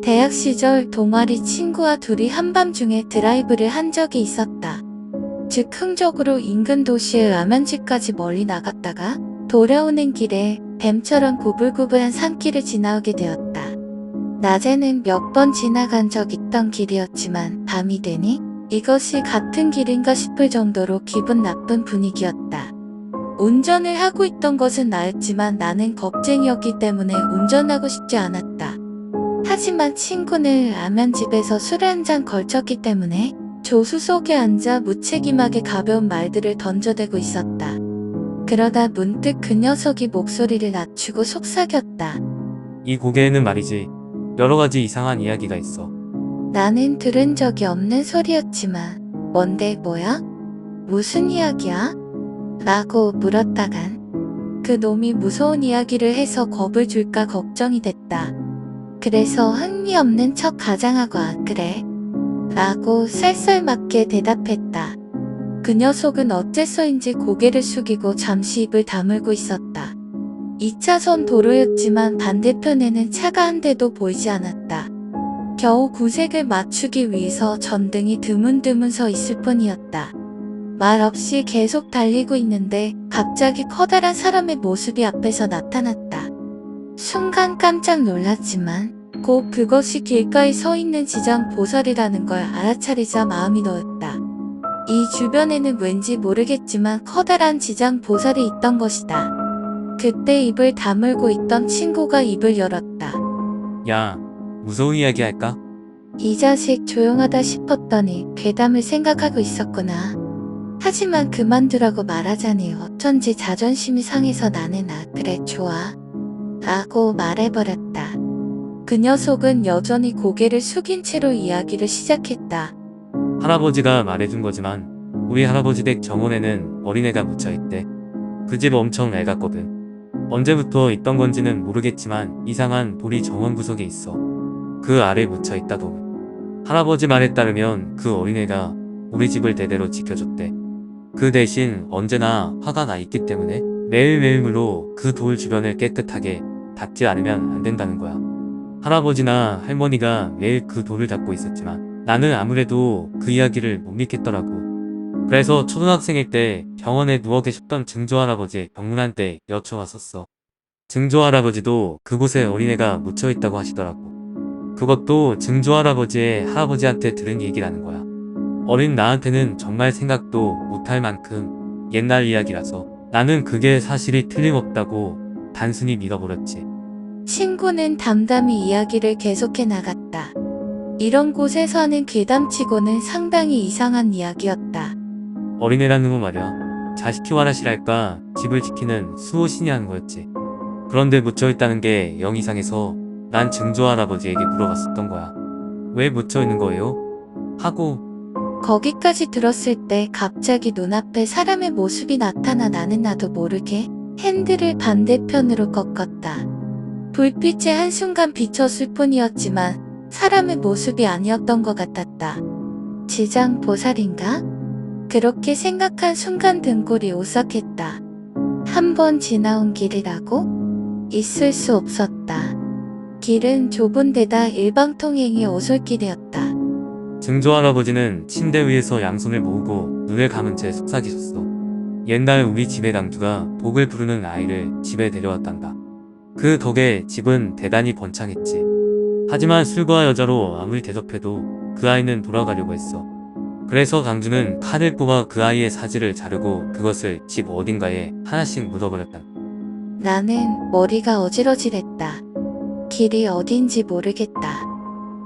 대학 시절 동아리 친구와 둘이 한밤중에 드라이브를 한 적이 있었다. 즉 흥적으로 인근 도시의 라면집까지 멀리 나갔다가 돌아오는 길에 뱀처럼 구불구불한 산길을 지나오게 되었다. 낮에는 몇 번 지나간 적 있던 길이었지만 밤이 되니 이것이 같은 길인가 싶을 정도로 기분 나쁜 분위기였다. 운전을 하고 있던 것은 나였지만 나는 겁쟁이였기 때문에 운전하고 싶지 않았다. 하지만 친구는 라면집에서 술 한 잔 걸쳤기 때문에 조수석에 앉아 무책임하게 가벼운 말들을 던져대고 있었다. 그러다 문득 그 녀석이 목소리를 낮추고 속삭였다. 이 고개에는 말이지 여러 가지 이상한 이야기가 있어. 나는 들은 적이 없는 소리였지만 뭔데 뭐야? 무슨 이야기야? 라고 물었다간 그 놈이 무서운 이야기를 해서 겁을 줄까 걱정이 됐다. 그래서 흥미없는 척 가장하고 아 그래? 라고 쌀쌀맞게 대답했다. 그 녀석은 어째서인지 고개를 숙이고 잠시 입을 다물고 있었다. 2차선 도로였지만 반대편에는 차가 한 대도 보이지 않았다. 겨우 구색을 맞추기 위해서 전등이 드문드문 서 있을 뿐이었다. 말 없이 계속 달리고 있는데 갑자기 커다란 사람의 모습이 앞에서 나타났다. 순간 깜짝 놀랐지만 곧 그것이 길가에 서 있는 지장 보살이라는 걸 알아차리자 마음이 놓였다. 이 주변에는 왠지 모르겠지만 커다란 지장 보살이 있던 것이다. 그때 입을 다물고 있던 친구가 입을 열었다. 야, 무서운 이야기 할까? 이 자식 조용하다 싶었더니 괴담을 생각하고 있었구나. 하지만 그만두라고 말하자니 어쩐지 자존심이 상해서 나는 아 그래 좋아 라고 말해버렸다. 그 녀석은 여전히 고개를 숙인 채로 이야기를 시작했다. 할아버지가 말해준 거지만 우리 할아버지 댁 정원에는 어린애가 묻혀있대. 그 집 엄청 낡았거든. 언제부터 있던 건지는 모르겠지만 이상한 돌이 정원 구석에 있어. 그 아래 묻혀있다고. 할아버지 말에 따르면 그 어린애가 우리 집을 대대로 지켜줬대. 그 대신 언제나 화가 나 있기 때문에 매일매일로 그 돌 주변을 깨끗하게 닦지 않으면 안 된다는 거야. 할아버지나 할머니가 매일 그 돌을 닦고 있었지만 나는 아무래도 그 이야기를 못 믿겠더라고. 그래서 초등학생일 때 병원에 누워 계셨던 증조할아버지 병문안 때 여쭤봤었어. 증조할아버지도 그곳에 어린애가 묻혀있다고 하시더라고. 그것도 증조할아버지의 할아버지한테 들은 얘기라는 거야. 어린 나한테는 정말 생각도 못할 만큼 옛날 이야기라서 나는 그게 사실이 틀림없다고 단순히 믿어버렸지. 친구는 담담히 이야기를 계속해 나갔다. 이런 곳에 사는 괴담치고는 상당히 이상한 이야기였다. 어린애라는 건 말이야. 자식 키워라시랄까 집을 지키는 수호신이 하는 거였지. 그런데 묻혀있다는 게 영 이상해서 난 증조할아버지에게 물어봤었던 거야. 왜 묻혀있는 거예요? 하고 거기까지 들었을 때 갑자기 눈앞에 사람의 모습이 나타나 나는 나도 모르게 핸들을 반대편으로 꺾었다. 불빛에 한순간 비쳤을 뿐이었지만 사람의 모습이 아니었던 것 같았다. 지장 보살인가? 그렇게 생각한 순간 등골이 오싹했다. 한 번 지나온 길이라고? 있을 수 없었다. 길은 좁은 데다 일방통행이 오솔길이었다. 증조할아버지는 침대 위에서 양손을 모으고 눈을 감은 채 속삭이셨어. 옛날 우리 집의 당주가 복을 부르는 아이를 집에 데려왔단다. 그 덕에 집은 대단히 번창했지. 하지만 술과 여자로 아무리 대접해도 그 아이는 돌아가려고 했어. 그래서 당주는 칼을 뽑아 그 아이의 사지를 자르고 그것을 집 어딘가에 하나씩 묻어버렸다. 나는 머리가 어지러질했다. 길이 어딘지 모르겠다.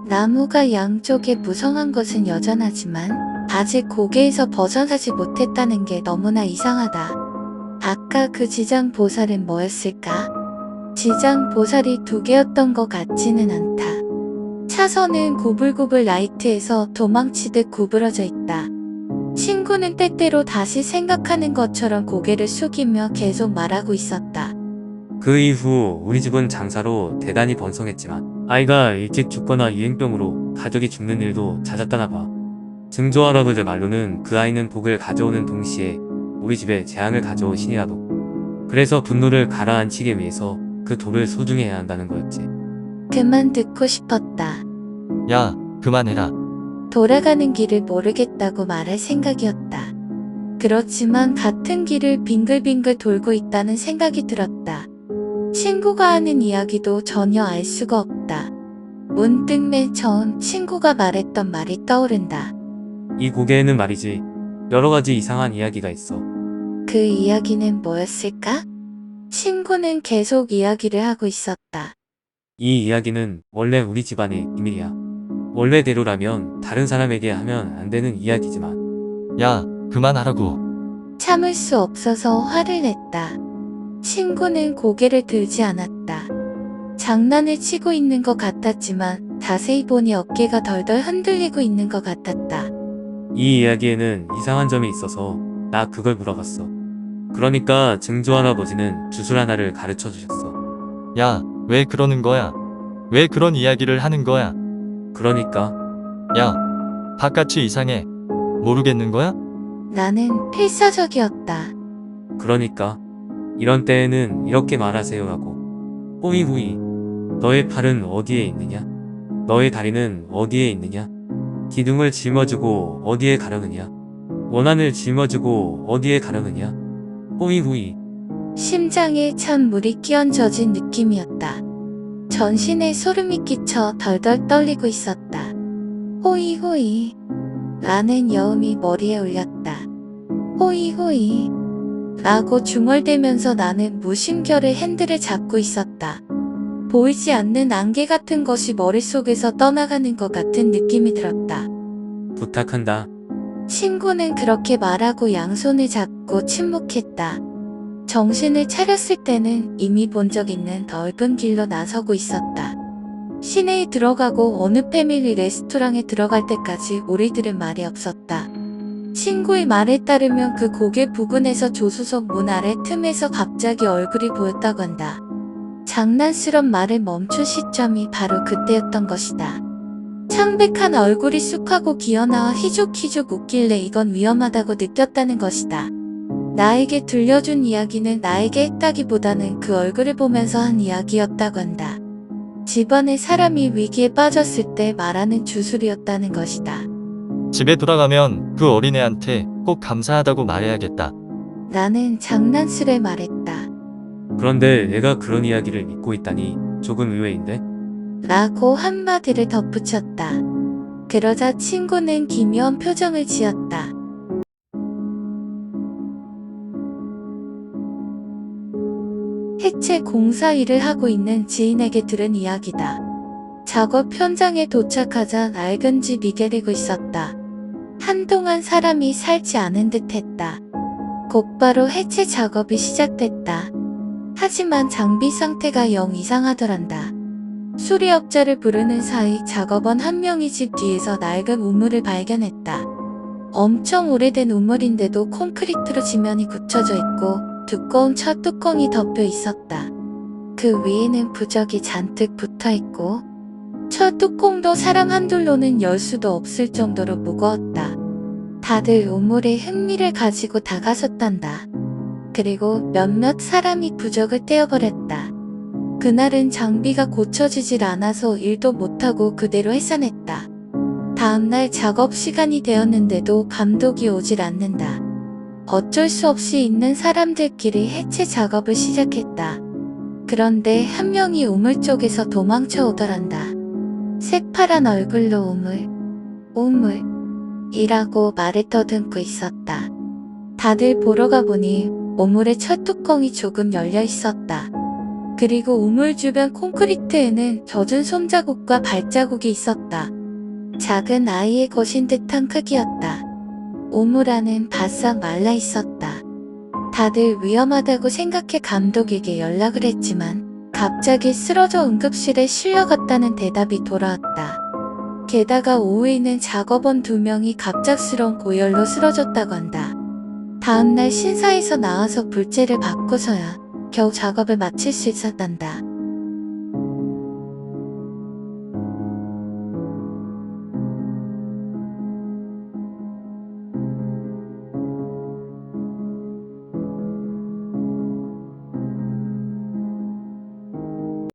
나무가 양쪽에 무성한 것은 여전하지만 아직 고개에서 벗어나지 못했다는 게 너무나 이상하다. 아까 그 지장 보살은 뭐였을까? 지장 보살이 두 개였던 것 같지는 않다. 차선은 구불구불 라이트에서 도망치듯 구부러져 있다. 친구는 때때로 다시 생각하는 것처럼 고개를 숙이며 계속 말하고 있었다. 그 이후 우리 집은 장사로 대단히 번성했지만 아이가 일찍 죽거나 유행병으로 가족이 죽는 일도 잦았다나 봐. 증조할아버지 말로는 그 아이는 복을 가져오는 동시에 우리 집에 재앙을 가져온 신이라도. 그래서 분노를 가라앉히기 위해서 그 돌을 소중히 해야 한다는 거였지. 그만 듣고 싶었다. 야, 그만해라. 돌아가는 길을 모르겠다고 말할 생각이었다. 그렇지만 같은 길을 빙글빙글 돌고 있다는 생각이 들었다. 친구가 하는 이야기도 전혀 알 수가 없다. 문득 맨 처음 친구가 말했던 말이 떠오른다. 이 고개에는 말이지 여러 가지 이상한 이야기가 있어. 그 이야기는 뭐였을까? 친구는 계속 이야기를 하고 있었다. 이 이야기는 원래 우리 집안의 비밀이야. 원래대로라면 다른 사람에게 하면 안 되는 이야기지만 야, 그만하라고. 참을 수 없어서 화를 냈다. 친구는 고개를 들지 않았다. 장난을 치고 있는 것 같았지만 자세히 보니 어깨가 덜덜 흔들리고 있는 것 같았다. 이 이야기에는 이상한 점이 있어서 나 그걸 물어봤어. 그러니까 증조 할아버지는 주술 하나를 가르쳐 주셨어. 야, 왜 그러는 거야? 왜 그런 이야기를 하는 거야? 그러니까 야, 바깥이 이상해. 모르겠는 거야? 나는 필사적이었다. 그러니까 이런 때에는 이렇게 말하세요라고. 호이호이 너의 팔은 어디에 있느냐? 너의 다리는 어디에 있느냐? 기둥을 짊어지고 어디에 가려느냐? 원한을 짊어지고 어디에 가려느냐? 호이호이 심장에 찬 물이 끼얹어진 느낌이었다. 전신에 소름이 끼쳐 덜덜 떨리고 있었다. 호이호이 라는 여음이 머리에 울렸다. 호이호이 라고 중얼대면서 나는 무심결에 핸들을 잡고 있었다. 보이지 않는 안개 같은 것이 머릿속에서 떠나가는 것 같은 느낌이 들었다. 부탁한다. 친구는 그렇게 말하고 양손을 잡고 침묵했다. 정신을 차렸을 때는 이미 본 적 있는 넓은 길로 나서고 있었다. 시내에 들어가고 어느 패밀리 레스토랑에 들어갈 때까지 우리들은 말이 없었다. 친구의 말에 따르면 그 고개 부근에서 조수석 문 아래 틈에서 갑자기 얼굴이 보였다고 한다. 장난스런 말을 멈춘 시점이 바로 그때였던 것이다. 창백한 얼굴이 쑥하고 기어나와 희죽희죽 웃길래 이건 위험하다고 느꼈다는 것이다. 나에게 들려준 이야기는 나에게 했다기보다는 그 얼굴을 보면서 한 이야기였다고 한다. 집안의 사람이 위기에 빠졌을 때 말하는 주술이었다는 것이다. 집에 돌아가면 그 어린애한테 꼭 감사하다고 말해야겠다. 나는 장난스레 말했다. 그런데 내가 그런 이야기를 믿고 있다니 조금 의외인데? 라고 한마디를 덧붙였다. 그러자 친구는 기묘한 표정을 지었다. 해체 공사 일을 하고 있는 지인에게 들은 이야기다. 작업 현장에 도착하자 낡은 집이 게리고 있었다. 한동안 사람이 살지 않은 듯 했다. 곧바로 해체 작업이 시작됐다. 하지만 장비 상태가 영 이상하더란다. 수리업자를 부르는 사이 작업원 한 명이 집 뒤에서 낡은 우물을 발견했다. 엄청 오래된 우물인데도 콘크리트로 지면이 굳혀져 있고 두꺼운 철뚜껑이 덮여 있었다. 그 위에는 부적이 잔뜩 붙어 있고 철뚜껑도 사람 한둘로는 열 수도 없을 정도로 무거웠다. 다들 우물에 흥미를 가지고 다가섰단다. 그리고 몇몇 사람이 부적을 떼어버렸다. 그날은 장비가 고쳐지질 않아서 일도 못하고 그대로 해산했다. 다음날 작업 시간이 되었는데도 감독이 오질 않는다. 어쩔 수 없이 있는 사람들끼리 해체 작업을 시작했다. 그런데 한 명이 우물 쪽에서 도망쳐 오더란다. 새파란 얼굴로 우물 이라고 말을 더듬고 있었다. 다들 보러 가보니 우물의 철뚜껑이 조금 열려 있었다. 그리고 우물 주변 콘크리트에는 젖은 손자국과 발자국이 있었다. 작은 아이의 것인 듯한 크기였다. 우물 안은 바싹 말라 있었다. 다들 위험하다고 생각해 감독에게 연락을 했지만 갑자기 쓰러져 응급실에 실려갔다는 대답이 돌아왔다. 게다가 오후에는 작업원 2명이 갑작스러운 고열로 쓰러졌다고 한다. 다음날 신사에서 나와서 불제를 받고서야 겨우 작업을 마칠 수 있었단다.